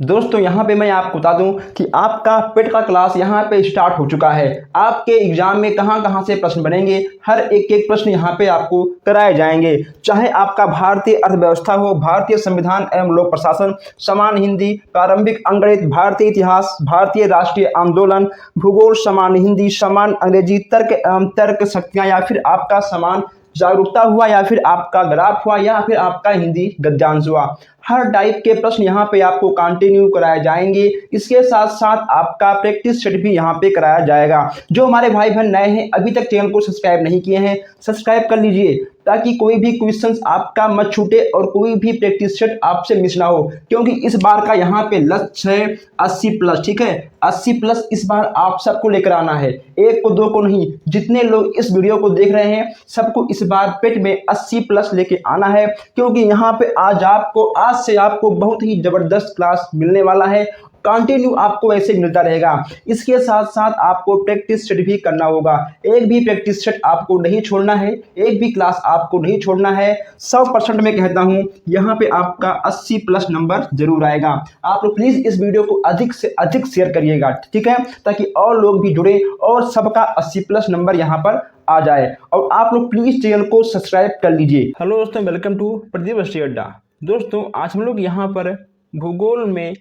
दोस्तों यहाँ पे मैं आपको बता दूं कि आपका पेट का क्लास यहाँ पे स्टार्ट हो चुका है। आपके एग्जाम में कहाँ कहाँ से प्रश्न बनेंगे, हर एक एक प्रश्न यहाँ पे आपको कराए जाएंगे। चाहे आपका भारतीय अर्थव्यवस्था हो, भारतीय संविधान एवं लोक प्रशासन, समान हिंदी, प्रारंभिक अंग्रेजी, भारतीय इतिहास, भारतीय राष्ट्रीय आंदोलन, भूगोल, समान हिंदी, समान अंग्रेजी, तर्क एवं तर्क शक्तियाँ, या फिर आपका समान जागरूकता हुआ, या फिर आपका ग्राफ हुआ, या फिर आपका हिंदी गद्यांश हुआ, हर टाइप के प्रश्न यहाँ पे आपको कंटिन्यू कराए जाएंगे। इसके साथ साथ आपका प्रैक्टिस सेट भी यहाँ पे कराया जाएगा। जो हमारे भाई बहन नए हैं, अभी तक चैनल को सब्सक्राइब नहीं किए हैं, सब्सक्राइब कर लीजिए ताकि कोई भी क्वेश्चंस आपका मत छूटे और कोई भी प्रैक्टिस सेट आपसे मिस ना हो। क्योंकि इस बार का यहाँ पे लक्ष्य है 80 प्लस, ठीक है, 80 प्लस इस बार आप सबको लेकर आना है, एक को दो को नहीं। जितने लोग इस वीडियो को देख रहे हैं सबको इस बार पेट में 80 प्लस लेके आना है। क्योंकि यहाँ पे आज से आपको बहुत ही जबरदस्त क्लास मिलने वाला है, कंटिन्यू आपको ऐसे मिलता रहेगा। इसके साथ साथ आपको प्रैक्टिस सेट भी करना होगा, एक भी प्रैक्टिस सेट आपको नहीं छोड़ना है, एक भी क्लास आपको नहीं छोड़ना है। 100% मैं कहता हूं यहाँ पे आपका 80 प्लस नंबर जरूर आएगा। आप लोग प्लीज इस वीडियो को अधिक से अधिक शेयर करिएगा, ठीक है, ताकि और लोग भी जुड़े और सबका 80 प्लस नंबर यहाँ पर आ जाए। और आप लोग प्लीज चैनल को सब्सक्राइब कर लीजिए। हेलो दोस्तों, वेलकम टू प्रदीप स्टडी अड्डा। दोस्तों आज हम लोग यहाँ पर भूगोल में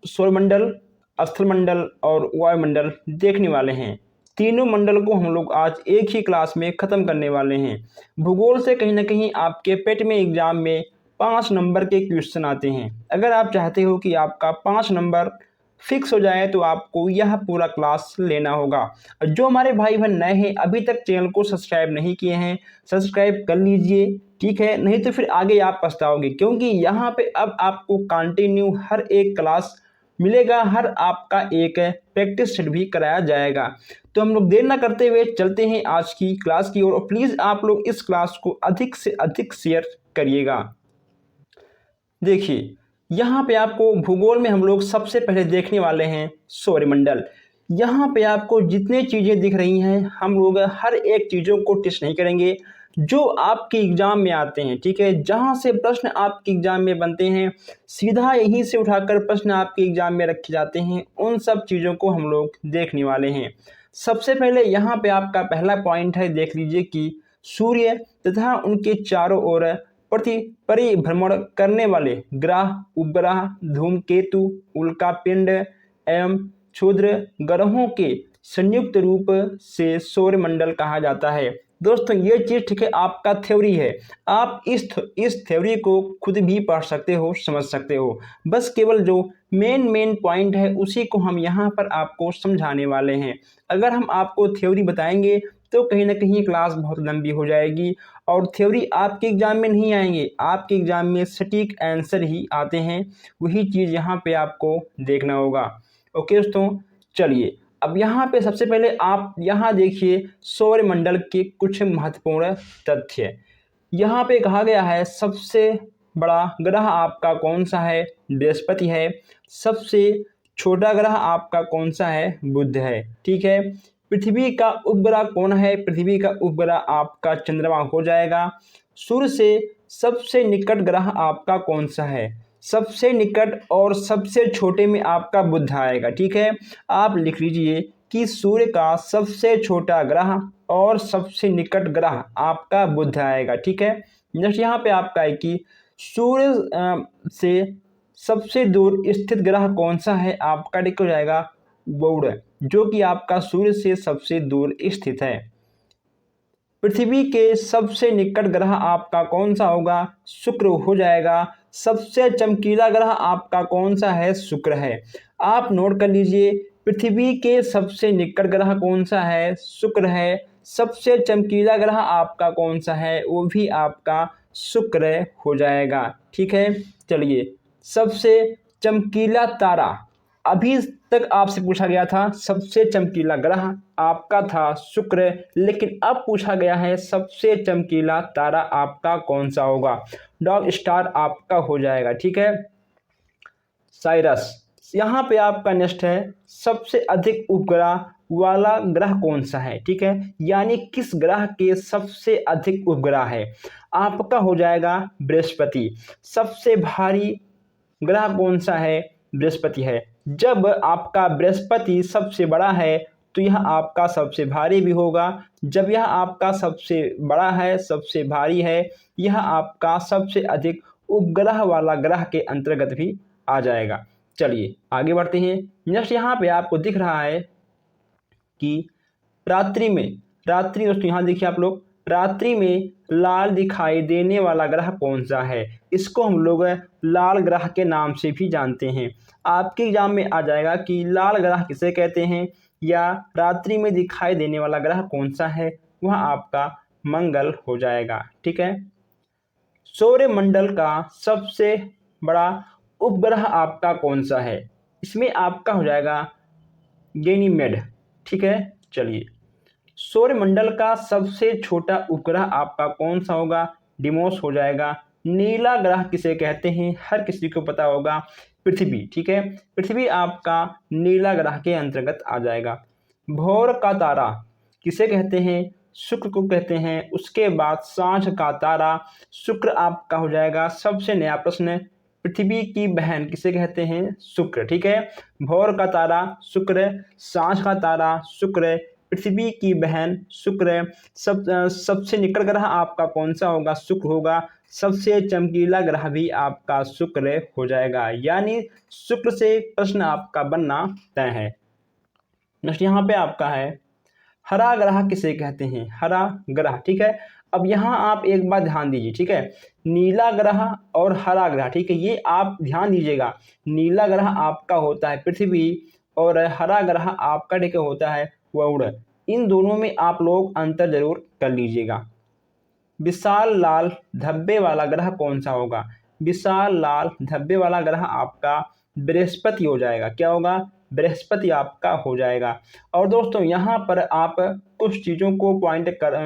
सौरमंडल, स्थलमंडल और वायुमंडल देखने वाले हैं। तीनों मंडल को हम लोग आज एक ही क्लास में ख़त्म करने वाले हैं। भूगोल से कहीं ना कहीं आपके पेट में एग्जाम में 5 नंबर के क्वेश्चन आते हैं। अगर आप चाहते हो कि आपका 5 नंबर फिक्स हो जाए तो आपको यह पूरा क्लास लेना होगा। जो हमारे भाई बहन नए हैं, अभी तक चैनल को सब्सक्राइब नहीं किए हैं, सब्सक्राइब कर लीजिए, ठीक है, नहीं तो फिर आगे आप पछताओगे। क्योंकि यहाँ पे अब आपको कंटिन्यू हर एक क्लास मिलेगा, हर आपका एक प्रैक्टिस सेट भी कराया जाएगा। तो हम लोग देर ना करते हुए चलते हैं आज की क्लास की ओर। प्लीज़ आप लोग इस क्लास को अधिक से अधिक शेयर करिएगा। देखिए यहाँ पे आपको भूगोल में हम लोग सबसे पहले देखने वाले हैं सौरमंडल। यहाँ पे आपको जितने चीज़ें दिख रही हैं हम लोग हर एक चीज़ों को टेस्ट नहीं करेंगे, जो आपके एग्जाम में आते हैं, ठीक है, जहाँ से प्रश्न आपके एग्जाम में बनते हैं सीधा यहीं से उठाकर प्रश्न आपके एग्जाम में रखे जाते हैं, उन सब चीज़ों को हम लोग देखने वाले हैं। सबसे पहले यहाँ पे आपका पहला पॉइंट है, देख लीजिए कि सूर्य तथा उनके चारों ओर पृथ्वी परिभ्रमण करने वाले ग्रह, उपग्रह, धूमकेतु, उल्कापिंड एवं क्षुद्र ग्रहों के संयुक्त रूप से सौरमंडल कहा जाता है। दोस्तों ये चीज़, ठीक है, आपका थ्योरी है, आप इस थ्योरी को खुद भी पढ़ सकते हो, समझ सकते हो। बस केवल जो मेन पॉइंट है उसी को हम यहाँ पर आपको समझाने वाले हैं। अगर हम आपको थ्योरी बताएंगे तो कहीं ना कहीं क्लास बहुत लंबी हो जाएगी और थ्योरी आपके एग्जाम में नहीं आएंगे, आपके एग्जाम में सटीक आंसर ही आते हैं। वही चीज़ यहाँ पे आपको देखना होगा। ओके दोस्तों, चलिए अब यहाँ पे सबसे पहले आप यहाँ देखिए सौरमंडल के कुछ महत्वपूर्ण तथ्य। यहाँ पे कहा गया है सबसे बड़ा ग्रह आपका कौन सा है, बृहस्पति है। सबसे छोटा ग्रह आपका कौन सा है, बुध है, ठीक है। पृथ्वी का उपग्रह कौन है, पृथ्वी का उपग्रह आपका चंद्रमा हो जाएगा। सूर्य से सबसे निकट ग्रह आपका कौन सा है, सबसे निकट और सबसे छोटे में आपका बुध आएगा, ठीक है। आप लिख लीजिए कि सूर्य का सबसे छोटा ग्रह और सबसे निकट ग्रह आपका बुध आएगा, ठीक है। नेक्स्ट यहाँ पे आपका है कि सूर्य से सबसे दूर स्थित ग्रह कौन सा है, आपका टिक हो जाएगा बुध, जो कि आपका सूर्य से सबसे दूर स्थित है। पृथ्वी के सबसे निकट ग्रह आपका कौन सा होगा, शुक्र हो जाएगा। सबसे चमकीला ग्रह आपका कौन सा है, शुक्र है। आप नोट कर लीजिए, पृथ्वी के सबसे निकट ग्रह कौन सा है, शुक्र है। सबसे चमकीला ग्रह आपका कौन सा है, वो भी आपका शुक्र हो जाएगा, ठीक है। चलिए, सबसे चमकीला तारा, अभी तक आपसे पूछा गया था सबसे चमकीला ग्रह आपका था शुक्र, लेकिन अब पूछा गया है सबसे चमकीला तारा आपका कौन सा होगा, डॉग स्टार आपका हो जाएगा, ठीक है, साइरस। यहाँ पे आपका नेक्स्ट है सबसे अधिक उपग्रह वाला ग्रह कौन सा है, ठीक है, यानी किस ग्रह के सबसे अधिक उपग्रह है, आपका हो जाएगा बृहस्पति। सबसे भारी ग्रह कौन सा है, बृहस्पति है। जब आपका बृहस्पति सबसे बड़ा है तो यह आपका सबसे भारी भी होगा। जब यह आपका सबसे बड़ा है, सबसे भारी है, यह आपका सबसे अधिक उपग्रह वाला ग्रह के अंतर्गत भी आ जाएगा। चलिए आगे बढ़ते हैं। नेक्स्ट यहाँ पे आपको दिख रहा है कि रात्रि दोस्तों यहाँ देखिए आप लोग, रात्रि में लाल दिखाई देने वाला ग्रह कौन सा है? इसको हम लोग लाल ग्रह के नाम से भी जानते हैं। आपके एग्जाम में आ जाएगा कि लाल ग्रह किसे कहते हैं या रात्रि में दिखाई देने वाला ग्रह कौन सा है, वह आपका मंगल हो जाएगा। ठीक है। सौरमंडल का सबसे बड़ा उपग्रह आपका कौन सा है? इसमें आपका हो जाएगा गैनीमेड। ठीक है। चलिए, सौरमंडल का सबसे छोटा उपग्रह आपका कौन सा होगा? डिमोस हो जाएगा। नीला ग्रह किसे कहते हैं? हर किसी को पता होगा, पृथ्वी। ठीक है, पृथ्वी आपका नीला ग्रह के अंतर्गत आ जाएगा। भोर का तारा किसे कहते हैं? शुक्र को कहते हैं। उसके बाद सांझ का तारा शुक्र आपका हो जाएगा। सबसे नया प्रश्न, पृथ्वी की बहन किसे कहते हैं? शुक्र। ठीक है, भोर का तारा शुक्र, सांझ का तारा शुक्र, पृथ्वी की बहन शुक्र। सबसे निकट ग्रह आपका कौन सा होगा? शुक्र होगा। सबसे चमकीला ग्रह भी आपका शुक्र हो जाएगा, यानी शुक्र से प्रश्न आपका बनना तय है। नेक्स्ट यहाँ पे आपका है, हरा ग्रह किसे कहते हैं? हरा ग्रह। ठीक है, अब यहाँ आप एक बात ध्यान दीजिए। ठीक है, नीला ग्रह और हरा ग्रह, ठीक है, ये आप ध्यान दीजिएगा। नीला ग्रह आपका होता है पृथ्वी और हरा ग्रह आपका ठीक होता है वरुण। इन दोनों में आप लोग अंतर जरूर कर लीजिएगा। विशाल लाल धब्बे वाला ग्रह कौन सा होगा? विशाल लाल धब्बे वाला ग्रह आपका बृहस्पति हो जाएगा। क्या होगा? बृहस्पति आपका हो जाएगा। और दोस्तों यहाँ पर आप कुछ चीज़ों को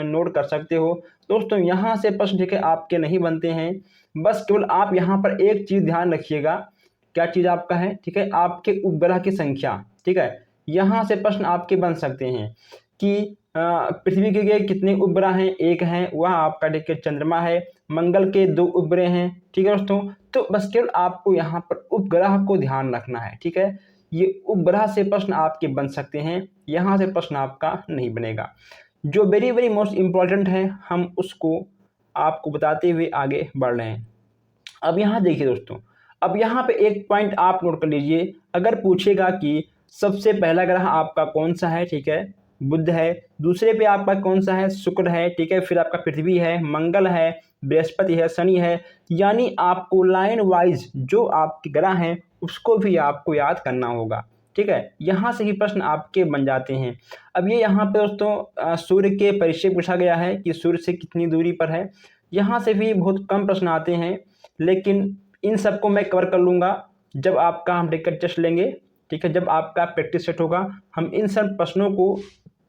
नोट कर सकते हो। दोस्तों यहाँ से प्रश्न ठीक है आपके नहीं बनते हैं, बस केवल आप यहाँ पर एक चीज़ ध्यान रखिएगा। क्या चीज़ आपका है? ठीक है, आपके उपग्रह की संख्या। ठीक है, यहाँ से प्रश्न आपके बन सकते हैं कि पृथ्वी के कितने उपग्रह हैं? एक हैं, वह आपका ठीक है चंद्रमा है। मंगल के 2 उपग्रह हैं। ठीक है दोस्तों, तो बस केवल आपको यहाँ पर उपग्रह को ध्यान रखना है। ठीक है, ये उपग्रह से प्रश्न आपके बन सकते हैं, यहाँ से प्रश्न आपका नहीं बनेगा। जो वेरी वेरी मोस्ट इम्पॉर्टेंट है हम उसको आपको बताते हुए आगे बढ़ रहे हैं। अब यहाँ देखिए दोस्तों, अब यहाँ पे एक पॉइंट आप नोट कर लीजिए। अगर पूछेगा कि सबसे पहला ग्रह आपका कौन सा है? ठीक है, बुध है। दूसरे पे आपका कौन सा है? शुक्र है। ठीक है, फिर आपका पृथ्वी है, मंगल है, बृहस्पति है, शनि है। यानी आपको लाइन वाइज जो आपके ग्रह हैं उसको भी आपको याद करना होगा। ठीक है, यहाँ से ही प्रश्न आपके बन जाते हैं। अब ये यहाँ पे दोस्तों सूर्य के परिचय पूछा गया है कि सूर्य से कितनी दूरी पर है। यहाँ से भी बहुत कम प्रश्न आते हैं, लेकिन इन सबको मैं कवर कर लूँगा जब आपका हम टिकट टेस्ट लेंगे। ठीक है, जब आपका प्रैक्टिस सेट होगा हम इन सब प्रश्नों को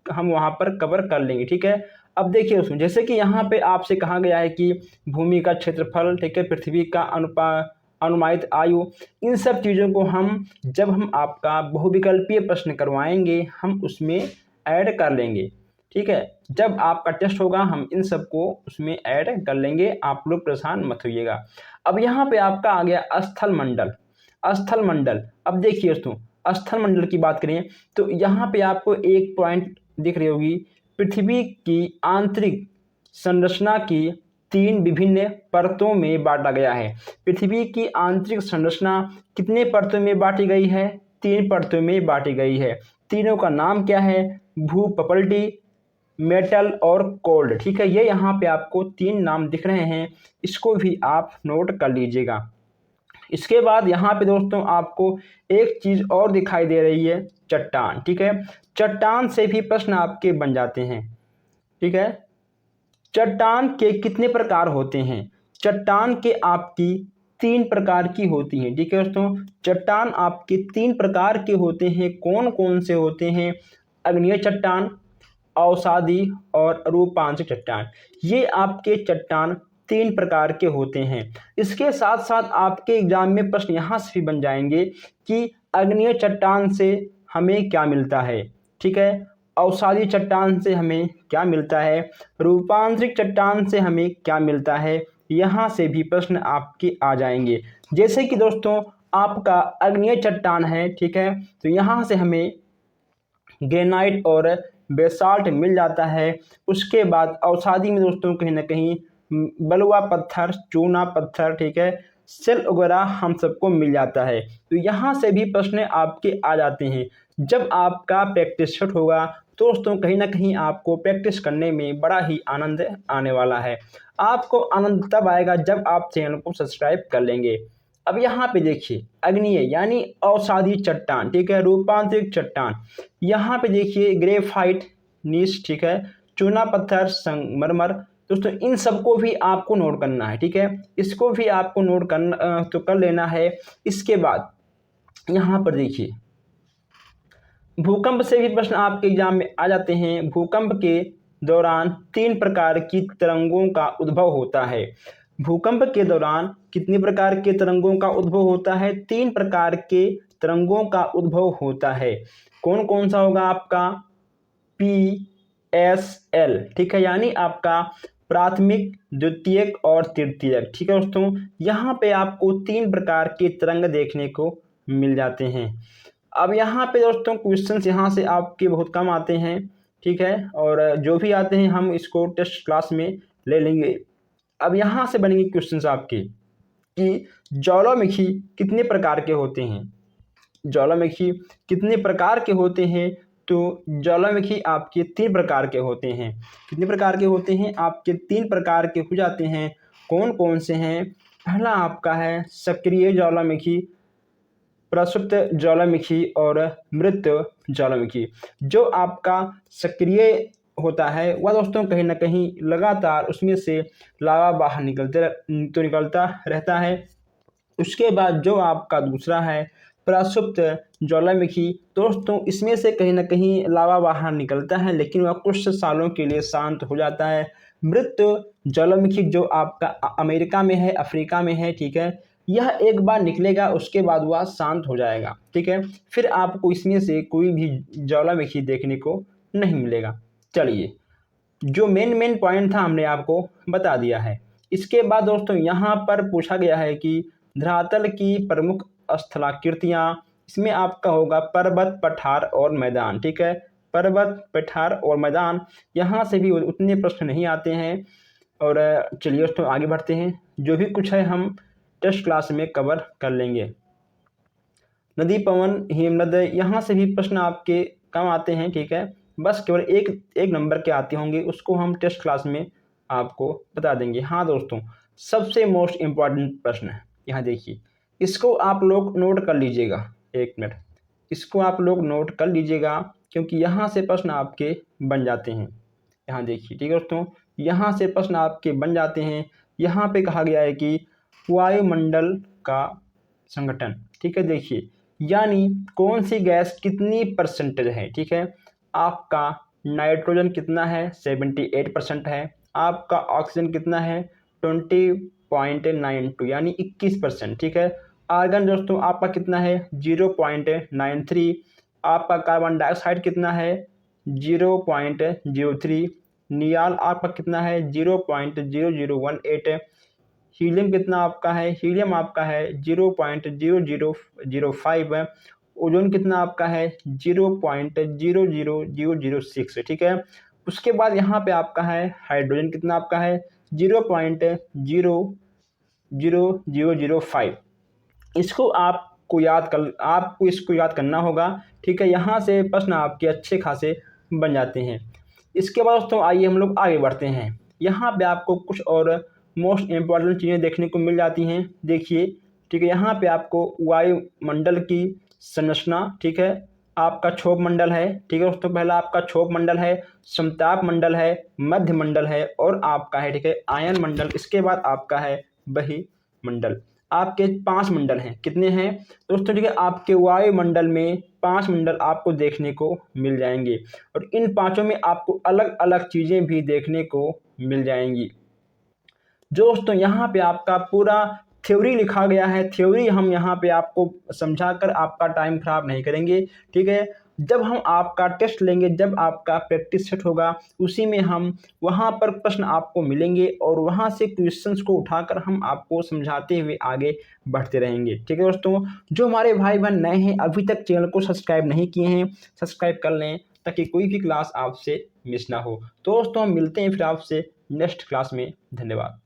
हम वहाँ पर कवर कर लेंगे। ठीक है, अब देखिए उसमें जैसे कि यहाँ पे आपसे कहा गया है कि भूमि का क्षेत्रफल, ठीक है, पृथ्वी का अनुमानित आयु, इन सब चीज़ों को हम जब हम आपका बहुविकल्पीय प्रश्न करवाएंगे हम उसमें ऐड कर लेंगे। ठीक है, जब आपका टेस्ट होगा हम इन सब को उसमें ऐड कर लेंगे, आप लोग परेशान मत होइएगा। अब यहाँ पे आपका आ गया स्थल मंडल। स्थल मंडल, अब देखिए दोस्तों स्थल मंडल की बात करें तो यहाँ पे आपको एक पॉइंट दिख रही होगी, पृथ्वी की आंतरिक संरचना की 3 विभिन्न परतों में बांटा गया है। पृथ्वी की आंतरिक संरचना कितने परतों में बांटी गई है? 3 परतों में बांटी गई है। तीनों का नाम क्या है? भूपटल, मेटल और कोल्ड। ठीक है, ये यहाँ पे आपको 3 नाम दिख रहे हैं, इसको भी आप नोट कर लीजिएगा। इसके बाद यहाँ पे दोस्तों आपको एक चीज़ और दिखाई दे रही है, चट्टान। ठीक है, चट्टान से भी प्रश्न आपके बन जाते हैं। ठीक है, चट्टान के कितने प्रकार होते हैं? चट्टान के आपकी 3 प्रकार की होती हैं। ठीक है दोस्तों, चट्टान आपके 3 प्रकार के होते हैं। कौन कौन से होते हैं? अग्नेय चट्टान, अवसादी और रूपांतरित चट्टान। ये आपके चट्टान 3 प्रकार के होते हैं। इसके साथ साथ आपके एग्जाम में प्रश्न यहाँ से भी बन जाएंगे कि अग्नेय चट्टान से हमें क्या मिलता है। ठीक है, अवसादी चट्टान से हमें क्या मिलता है, रूपांतरित चट्टान से हमें क्या मिलता है। यहाँ से भी प्रश्न आपके आ जाएंगे। जैसे कि दोस्तों आपका अग्नीय चट्टान है, ठीक है। तो यहाँ से हमें ग्रेनाइट और बेसाल्ट मिल जाता है। उसके बाद अवसादी में दोस्तों कहीं ना कहीं बलुआ पत्थर, चूना पत्थर, ठीक है, सेल वगैरह हम सबको मिल जाता है। तो यहाँ से भी प्रश्न आपके आ जाते हैं। जब आपका प्रैक्टिस सेट होगा तो दोस्तों कहीं ना कहीं आपको प्रैक्टिस करने में बड़ा ही आनंद आने वाला है। आपको आनंद तब आएगा जब आप चैनल को सब्सक्राइब कर लेंगे। अब यहाँ पे देखिए अग्नीय यानी अवसादी चट्टान, ठीक है, रूपांतरित चट्टान। यहाँ पे देखिए ग्रेफाइट नीस, ठीक है, चूना पत्थर, संगमरमर। दोस्तों इन सबको भी आपको नोट करना है, ठीक है, इसको भी आपको नोट करना तो कर लेना है। इसके बाद यहाँ पर देखिए भूकंप से भी प्रश्न आपके एग्जाम में आ जाते हैं। भूकंप के दौरान 3 प्रकार की तरंगों का उद्भव होता है। भूकंप के दौरान कितने प्रकार के तरंगों का उद्भव होता है? 3 प्रकार के तरंगों का उद्भव होता है। कौन कौन सा होगा आपका? PSL, ठीक है, यानी आपका प्राथमिक, द्वितीयक और तृतीयक, ठीक है दोस्तों। यहाँ पे आपको 3 प्रकार के तरंग देखने को मिल जाते हैं। अब यहाँ पे दोस्तों क्वेश्चंस यहाँ से आपके बहुत कम आते हैं, ठीक है, और जो भी आते हैं हम इसको टेस्ट क्लास में ले लेंगे। अब यहाँ से बनेंगे क्वेश्चंस आपके कि ज्वालामुखी कितने प्रकार के होते हैं। ज्वालामुखी कितने प्रकार के होते हैं? तो ज्वालामुखी आपके 3 प्रकार के होते हैं। कितने प्रकार के होते हैं? आपके 3 प्रकार के हो जाते हैं। कौन कौन से हैं? पहला आपका है सक्रिय ज्वालामुखी, प्रसुप्त ज्वालामुखी और मृत ज्वालामुखी। जो आपका सक्रिय होता है वह दोस्तों कहीं ना कहीं लगातार उसमें से लावा बाहर निकलता रहता है। उसके बाद जो आपका दूसरा है प्रसुप्त ज्वालामुखी, दोस्तों इसमें से कहीं ना कहीं लावा बाहर निकलता है लेकिन वह कुछ सालों के लिए शांत हो जाता है। मृत ज्वालामुखी जो आपका अमेरिका में है, अफ्रीका में है, ठीक है, यह एक बार निकलेगा उसके बाद वह शांत हो जाएगा, ठीक है, फिर आपको इसमें से कोई भी ज्वालामुखी देखने को नहीं मिलेगा। चलिए, जो मेन पॉइंट था हमने आपको बता दिया है। इसके बाद दोस्तों यहाँ पर पूछा गया है कि धरातल की प्रमुख स्थलाकृतियाँ, इसमें आपका होगा पर्वत, पठार और मैदान, ठीक है, पर्वत, पठार और मैदान। यहाँ से भी उतने प्रश्न नहीं आते हैं। और चलिए दोस्तों आगे बढ़ते हैं। जो भी कुछ है हम टेस्ट क्लास में कवर कर लेंगे। नदी, पवन, हिमनद, यहाँ से भी प्रश्न आपके कम आते हैं, ठीक है, बस केवल एक नंबर के आते होंगे, उसको हम टेस्ट क्लास में आपको बता देंगे। हाँ दोस्तों, सबसे मोस्ट इम्पॉर्टेंट प्रश्न है, यहाँ देखिए, इसको आप लोग नोट कर लीजिएगा। 1 मिनट, इसको आप लोग नोट कर लीजिएगा क्योंकि यहाँ से प्रश्न आपके बन जाते हैं। यहाँ देखिए, ठीक है दोस्तों, यहाँ से प्रश्न आपके बन जाते हैं। यहाँ पे कहा गया है कि वायुमंडल का संगठन, ठीक है, देखिए, यानी कौन सी गैस कितनी परसेंटेज है, ठीक है, आपका नाइट्रोजन कितना है? 78% है। आपका ऑक्सीजन कितना है? 20.92 यानी 21%, ठीक है। आर्गन दोस्तों आपका कितना है? 0.93। आपका कार्बन डाइऑक्साइड कितना है? 0.03। नियाल आपका कितना है? 0.0018। हीलियम कितना आपका है? हीलियम आपका है 0.0005। ओजोन कितना आपका है? 0.00006, ठीक है। उसके बाद यहाँ पे आपका है हाइड्रोजन कितना आपका है? 0.00005। आपको इसको याद करना होगा, ठीक है। यहाँ से प्रश्न आपके अच्छे खासे बन जाते हैं। इसके बाद दोस्तों आइए हम लोग आगे बढ़ते हैं। यहाँ पे आपको कुछ और मोस्ट इम्पॉर्टेंट चीज़ें देखने को मिल जाती हैं। देखिए, ठीक है, यहाँ पे आपको वायुमंडल की संरचना, ठीक है, आपका क्षोभ मंडल है, ठीक है दोस्तों, पहला आपका क्षोभ मंडल है, समताप मंडल है, मध्य मंडल है और आपका है, ठीक है, आयन मंडल। इसके बाद आपका है बहिमंडल। आपके 5 मंडल हैं। कितने हैं दोस्तों? ठीक है, आपके वायुमंडल में 5 मंडल आपको देखने को मिल जाएंगे और इन 5 में आपको अलग अलग चीज़ें भी देखने को मिल जाएंगी। जो दोस्तों यहाँ पे आपका पूरा थ्योरी लिखा गया है, थ्योरी हम यहाँ पे आपको समझाकर आपका टाइम खराब नहीं करेंगे, ठीक है। जब हम आपका टेस्ट लेंगे, जब आपका प्रैक्टिस सेट होगा, उसी में हम वहाँ पर प्रश्न आपको मिलेंगे और वहाँ से क्वेश्चंस को उठाकर हम आपको समझाते हुए आगे बढ़ते रहेंगे, ठीक है दोस्तों। जो हमारे भाई बहन नए हैं, अभी तक चैनल को सब्सक्राइब नहीं किए हैं, सब्सक्राइब कर लें ताकि कोई भी क्लास आपसे मिस ना हो। तो दोस्तों हम मिलते हैं फिर आपसे नेक्स्ट क्लास में। धन्यवाद।